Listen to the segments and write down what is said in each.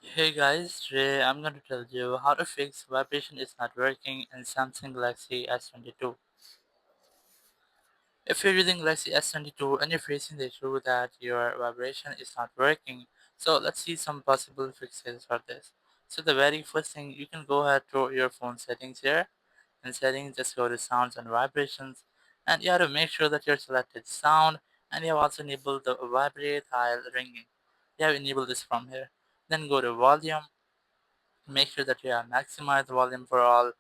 Hey guys, today I'm going to tell you how to fix vibration is not working in Samsung Galaxy S22. If you're using Galaxy S22 and you're facing the issue that your vibration is not working, so let's see some possible fixes for this. So the very first thing, you can go ahead to your phone settings here. In settings, just go to sounds and vibrations, and you have to make sure that you're selected sound, and you have also enabled the vibrate while ringing. You have enabled this from here. Then go to volume. Make sure that you have maximized volume for all.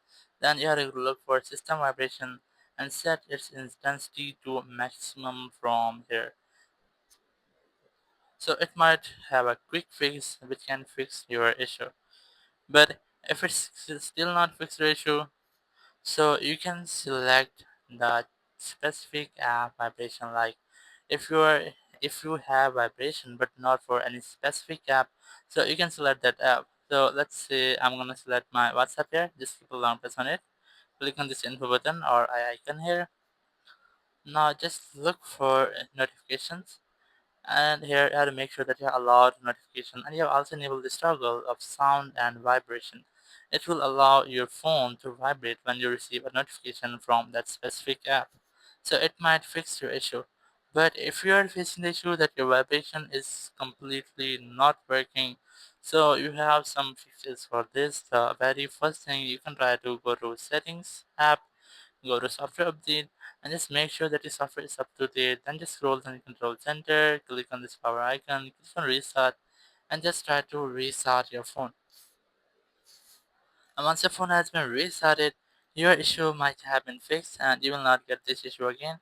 Then you have to look for system vibration and set its intensity to maximum from here. So it might have a quick fix which can fix your issue. But if it's still not fixed your issue, so you can select the specific app vibration. Like if you are if you have vibration but not for any specific app, so you can select that app. So let's say I'm gonna select my WhatsApp here. Just keep a long press on it. Click on this info button or eye icon here. Now just look for notifications, and here you have to make sure that you have allowed notification, and you have also enabled the toggle of sound and vibration. It will allow your phone to vibrate when you receive a notification from that specific app. So it might fix your issue. But if you are facing the issue that your vibration is completely not working, so you have some fixes for this. The very first thing, you can try to go to settings app, go to software update, and just make sure that your software is up to date. Then just scroll down the control center, click on this power icon, click on restart, and just try to restart your phone. And once your phone has been restarted, your issue might have been fixed and you will not get this issue again.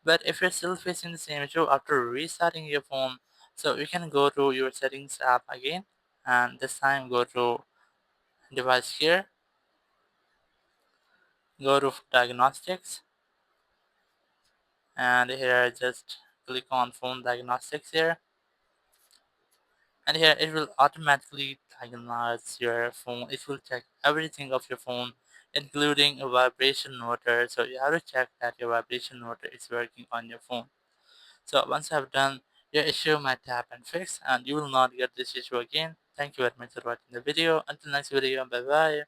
But if you're still facing the same issue after restarting your phone, so you can go to your settings app again, and this time go to device here, go to diagnostics, and here just click on phone diagnostics here, and here it will automatically diagnose your phone. It will check everything of your phone, including a vibration motor. So you have to check that your vibration motor is working on your phone. So once you have done, your issue might have been fixed and you will not get this issue again. Thank you very much for watching the video. Until next video, bye bye.